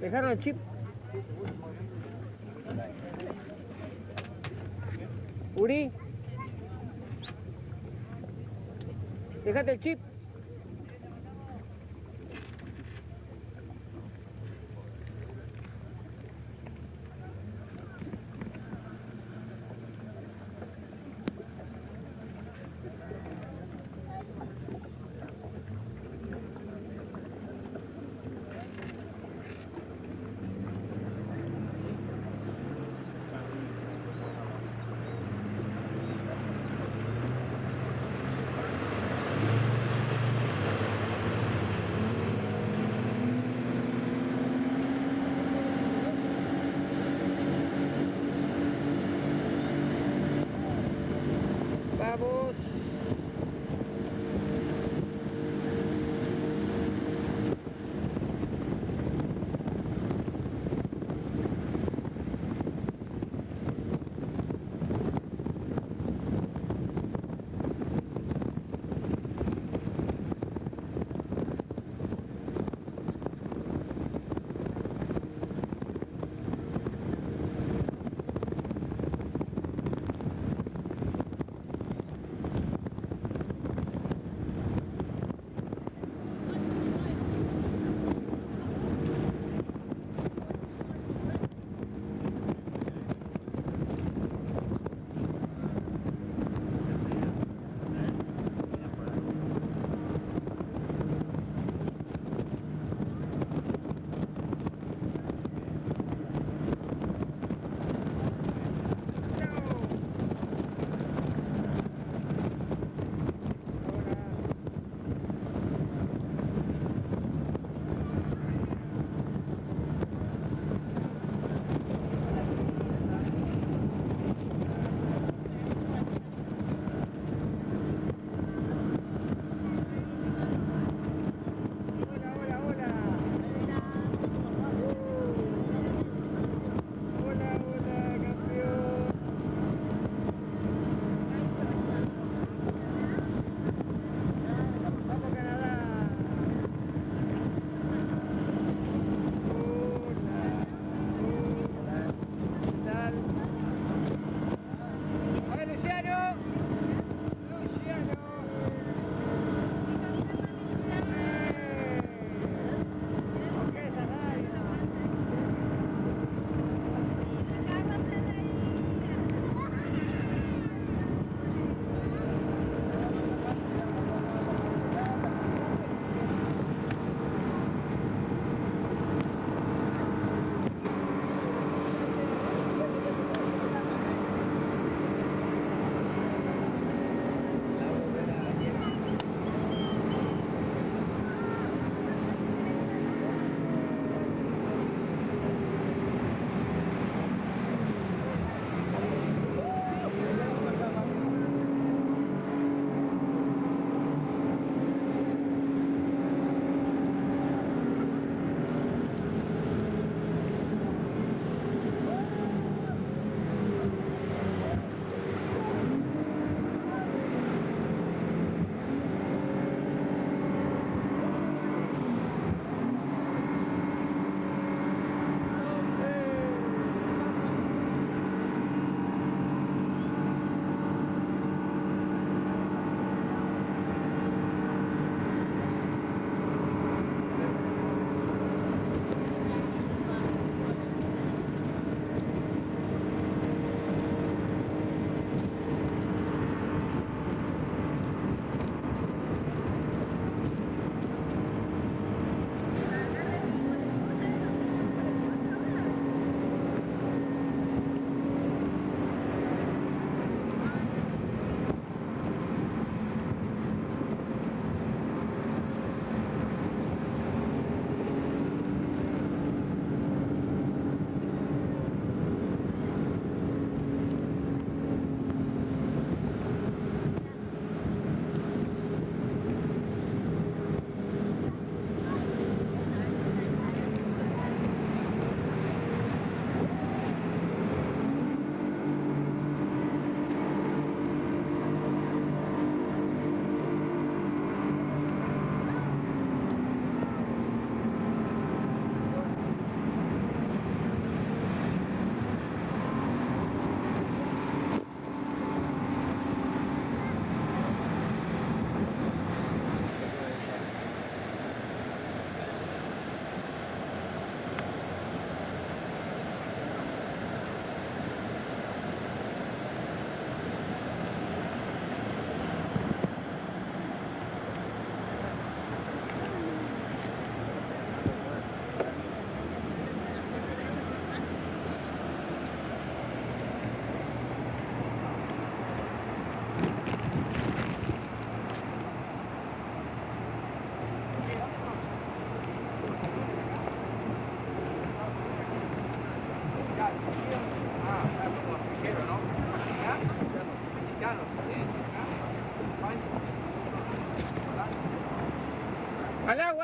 Dejaron el chip. Uri. Déjate el chip.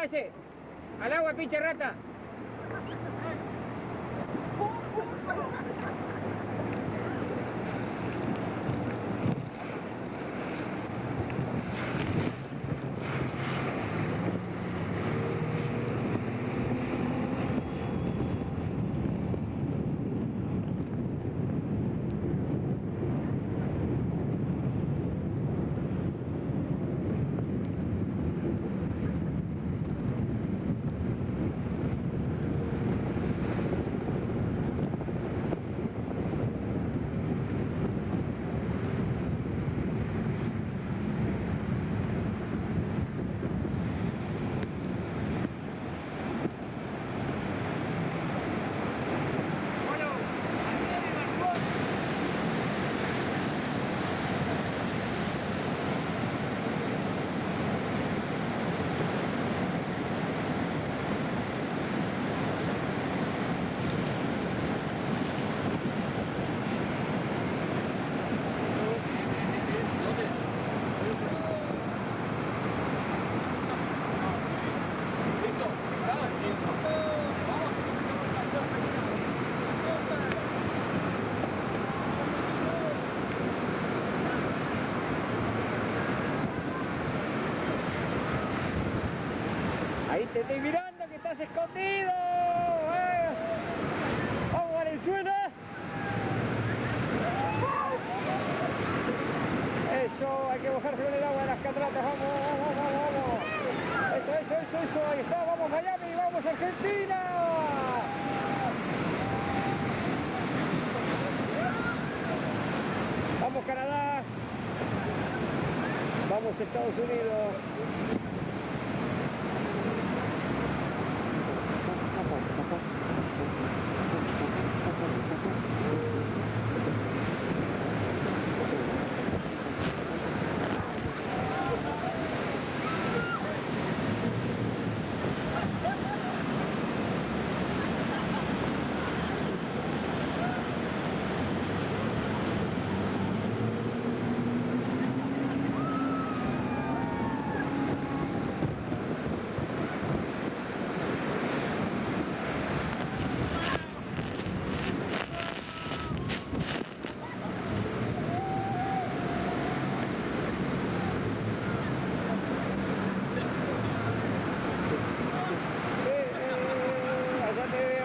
ese. Al agua, pinche rata. Ahí te estoy mirando que estás escondido. Vamos, Valenzuela. Eso, hay que bajarse con el agua de las cataratas. Vamos, vamos, vamos, vamos. Eso. Ahí está, vamos Miami, vamos Argentina. Vamos Canadá. Vamos Estados Unidos.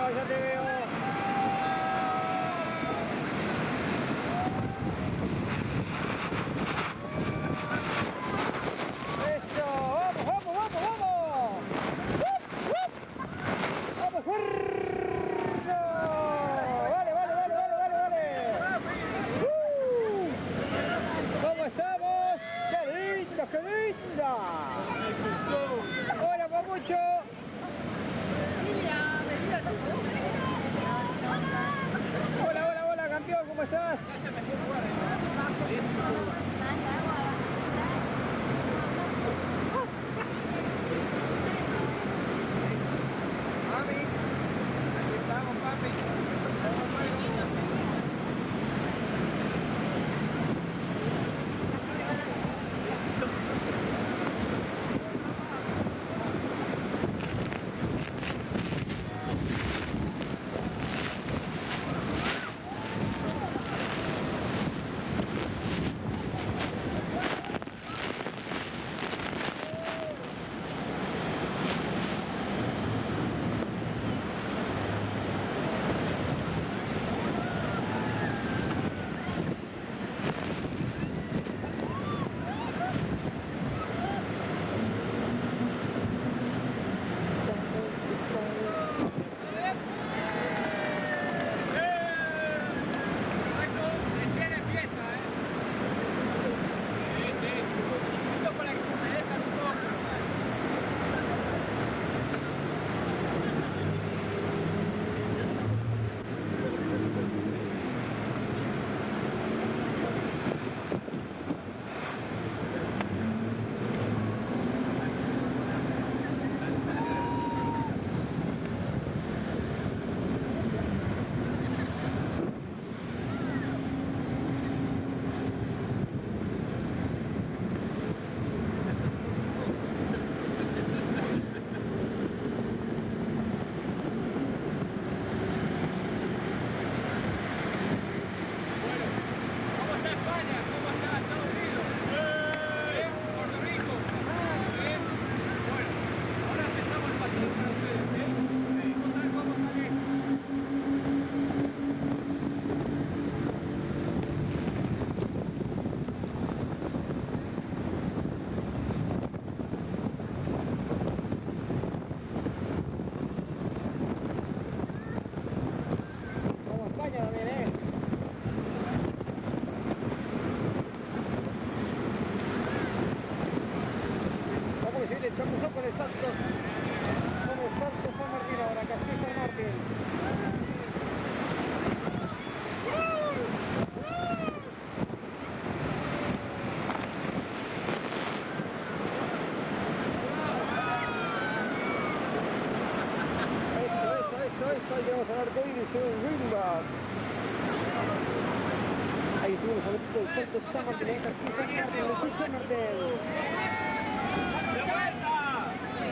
Allá te veo. Eso, vamos. Vamos, fuerza. Vale. ¿Cómo estamos? ¡Qué linda! Hola, papucho. Hola, campeón, ¿cómo estás? Mami, aquí estamos, papi. Ahí tenemos al arco iris en Rimbaud. Ahí estuvimos al otro del puerto San Martín, aquí San Martín, Jesús San Martín.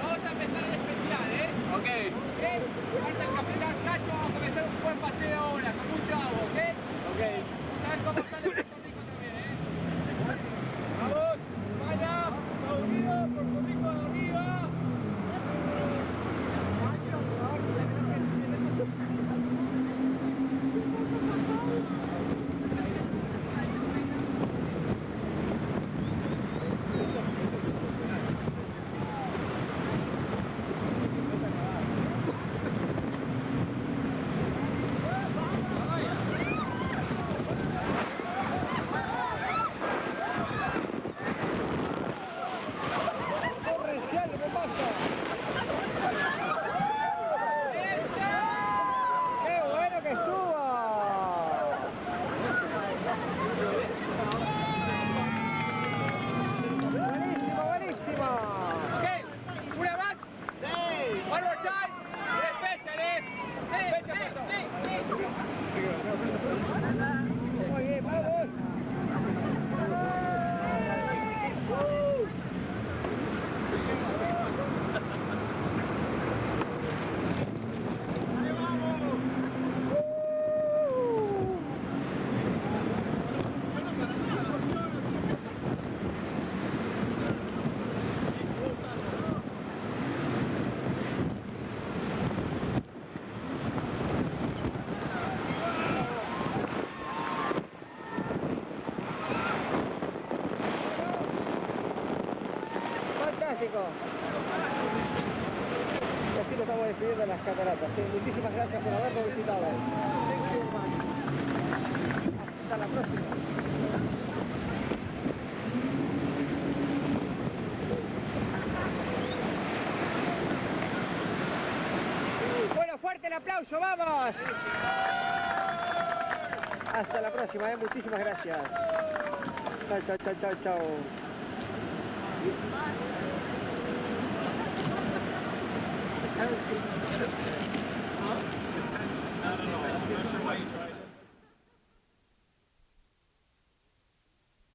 Vamos a empezar el especial, ¿eh? Ok. Falta el capitán Cacho, vamos a comenzar un buen paseo ahora, con mucho agua, ¿ok? Ok. Vamos a ver cómo sale Puerto Rico también, ¿eh? Vamos, España, Estados Unidos, Puerto Rico de arriba. Torrencial, ¿qué pasa? ¡Qué bueno que estuvo! Buenísimo, buenísimo. Ok, una más. Sí. One more time. Special, ¿eh? Special, Muy bien, vamos. Fantástico. Y así lo estamos despidiendo en las cataratas. ¿Sí? Muchísimas gracias por habernos visitado. Thank you, man. Hasta la próxima. Bueno, fuerte el aplauso, vamos. Hasta la próxima, muchísimas gracias. Chao, chao, chao, chao, chao.